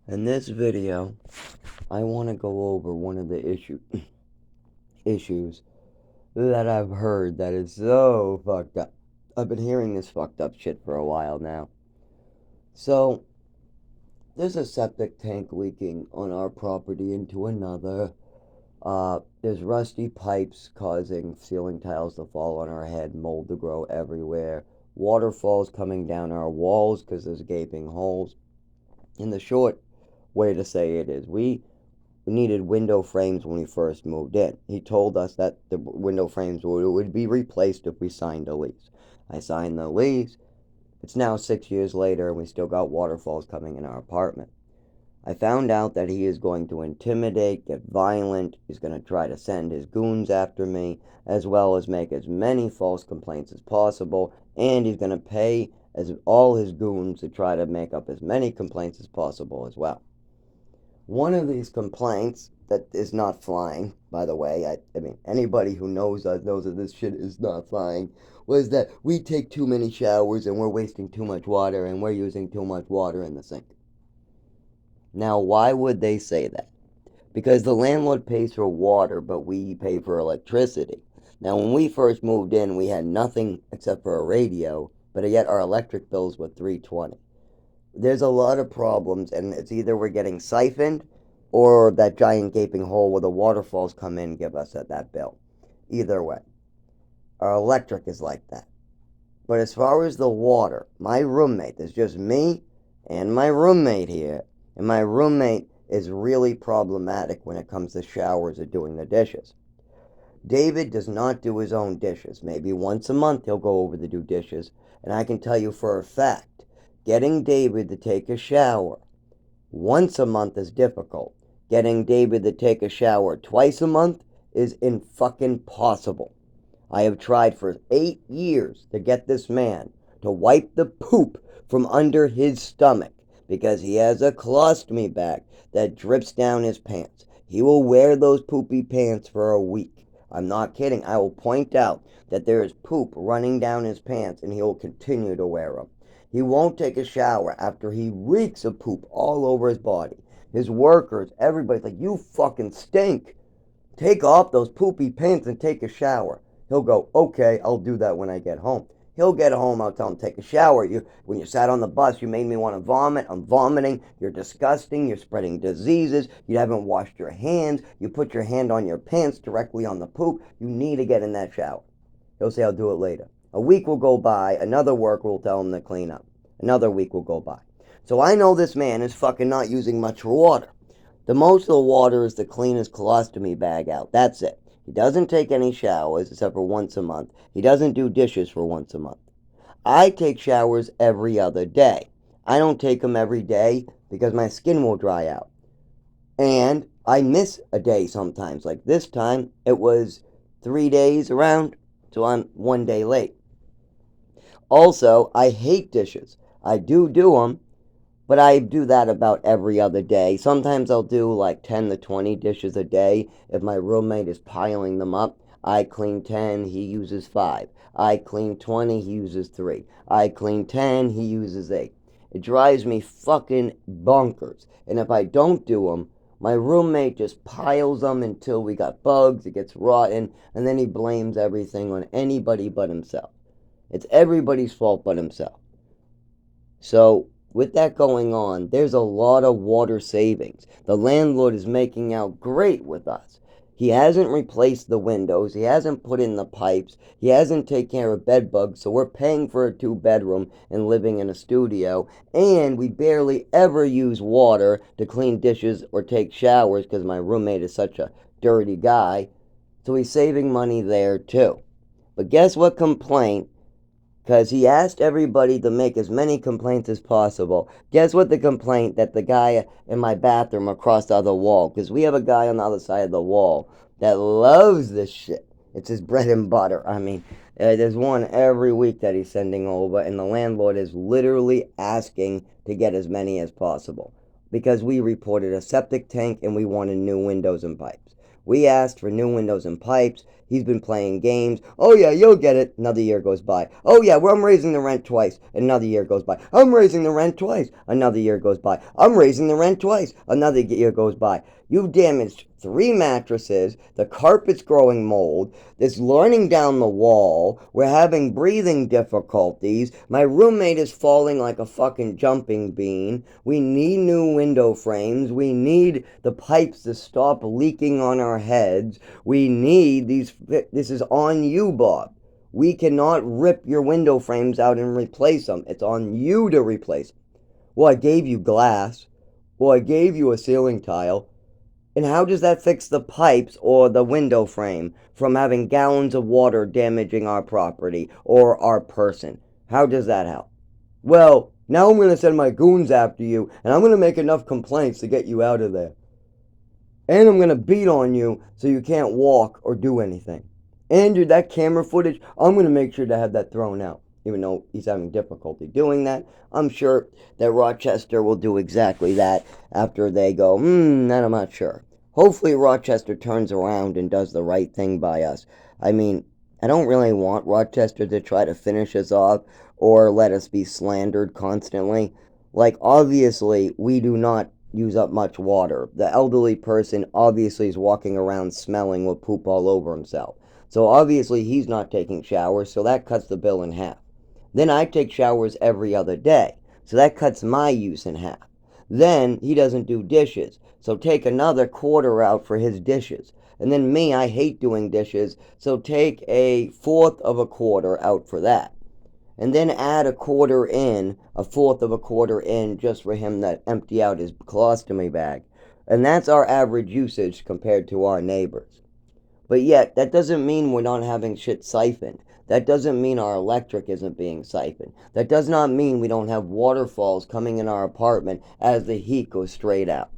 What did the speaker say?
In this video, I want to go over one of the issues that I've heard that is so fucked up. I've been hearing this fucked up shit for a while now. So, there's a septic tank leaking on our property into another. There's rusty pipes causing ceiling tiles to fall on our head, mold to grow everywhere, waterfalls coming down our walls because there's gaping holes. In the short way to say it is, we needed window frames when we first moved in. He told us that the window frames would be replaced if we signed a lease. I signed the lease. It's now 6 years later, and we still got waterfalls coming in our apartment. I found out that he is going to intimidate, get violent. He's going to try to send his goons after me, as well as make as many false complaints as possible. And he's going to pay all his goons to try to make up as many complaints as possible as well. One of these complaints that is not flying, by the way, I mean, anybody who knows us knows that this shit is not flying, was that we take too many showers and we're wasting too much water and we're using too much water in the sink. Now, why would they say that? Because the landlord pays for water, but we pay for electricity. Now, when we first moved in, we had nothing except for a radio, but yet our electric bills were $320. There's a lot of problems, and it's either we're getting siphoned or that giant gaping hole where the waterfalls come in give us that bill. Either way, our electric is like that. But as far as the water, my roommate, there's just me and my roommate here, and my roommate is really problematic when it comes to showers or doing the dishes. David does not do his own dishes. Maybe once a month he'll go over to do dishes, and I can tell you for a fact, getting David to take a shower once a month is difficult. Getting David to take a shower twice a month is fucking possible. I have tried for 8 years to get this man to wipe the poop from under his stomach because he has a colostomy bag that drips down his pants. He will wear those poopy pants for a week. I'm not kidding. I will point out that there is poop running down his pants and he will continue to wear them. He won't take a shower after he reeks of poop all over his body. His workers, everybody's like, you fucking stink. Take off those poopy pants and take a shower. He'll go, okay, I'll do that when I get home. He'll get home, I'll tell him, take a shower. When you sat on the bus, you made me want to vomit. I'm vomiting. You're disgusting. You're spreading diseases. You haven't washed your hands. You put your hand on your pants directly on the poop. You need to get in that shower. He'll say, I'll do it later. A week will go by. Another worker will tell him to clean up. Another week will go by. So I know this man is fucking not using much water. The most of the water is to clean his colostomy bag out. That's it. He doesn't take any showers except for once a month. He doesn't do dishes for once a month. I take showers every other day. I don't take them every day because my skin will dry out. And I miss a day sometimes. Like this time, it was 3 days around, so I'm 1 day late. Also, I hate dishes. I do them, but I do that about every other day. Sometimes I'll do like 10 to 20 dishes a day. If my roommate is piling them up, I clean 10, he uses 5. I clean 20, he uses 3. I clean 10, he uses 8. It drives me fucking bonkers. And if I don't do them, my roommate just piles them until we got bugs, it gets rotten, and then he blames everything on anybody but himself. It's everybody's fault but himself. So, with that going on, there's a lot of water savings. The landlord is making out great with us. He hasn't replaced the windows. He hasn't put in the pipes. He hasn't taken care of bed bugs. So we're paying for a 2 bedroom and living in a studio. And we barely ever use water to clean dishes or take showers because my roommate is such a dirty guy. So he's saving money there too. But guess what complaint? Because he asked everybody to make as many complaints as possible. Guess what the complaint that the guy in my bathroom across the other wall, because we have a guy on the other side of the wall that loves this shit. It's his bread and butter. I mean, there's one every week that he's sending over, and the landlord is literally asking to get as many as possible. Because we reported a septic tank and we wanted new windows and pipes. We asked for new windows and pipes. He's been playing games. Oh yeah, you'll get it. Another year goes by. Oh yeah, well, I'm raising the rent twice. Another year goes by. I'm raising the rent twice. Another year goes by. I'm raising the rent twice. Another year goes by. You've damaged 3 mattresses. The carpet's growing mold. There's learning down the wall. We're having breathing difficulties. My roommate is falling like a fucking jumping bean. We need new window frames. We need the pipes to stop leaking on our heads. We need these. This is on you, Bob. We cannot rip your window frames out and replace them. It's on you to replace them. Well, I gave you glass. Well, I gave you a ceiling tile. And how does that fix the pipes or the window frame from having gallons of water damaging our property or our person? How does that help? Well, now I'm going to send my goons after you, and I'm going to make enough complaints to get you out of there. And I'm going to beat on you so you can't walk or do anything. And dude, that camera footage, I'm going to make sure to have that thrown out. Even though he's having difficulty doing that, I'm sure that Rochester will do exactly that after they go, that I'm not sure. Hopefully Rochester turns around and does the right thing by us. I mean, I don't really want Rochester to try to finish us off or let us be slandered constantly. Like, obviously, we do not use up much water. The elderly person obviously is walking around smelling with poop all over himself. So obviously he's not taking showers, so that cuts the bill in half. Then I take showers every other day, so that cuts my use in half. Then he doesn't do dishes, so take another quarter out for his dishes. And then me, I hate doing dishes, so take a fourth of a quarter out for that. And then add a quarter in, a fourth of a quarter in, just for him to empty out his colostomy bag. And that's our average usage compared to our neighbors. But yet, that doesn't mean we're not having shit siphoned. That doesn't mean our electric isn't being siphoned. That does not mean we don't have waterfalls coming in our apartment as the heat goes straight out.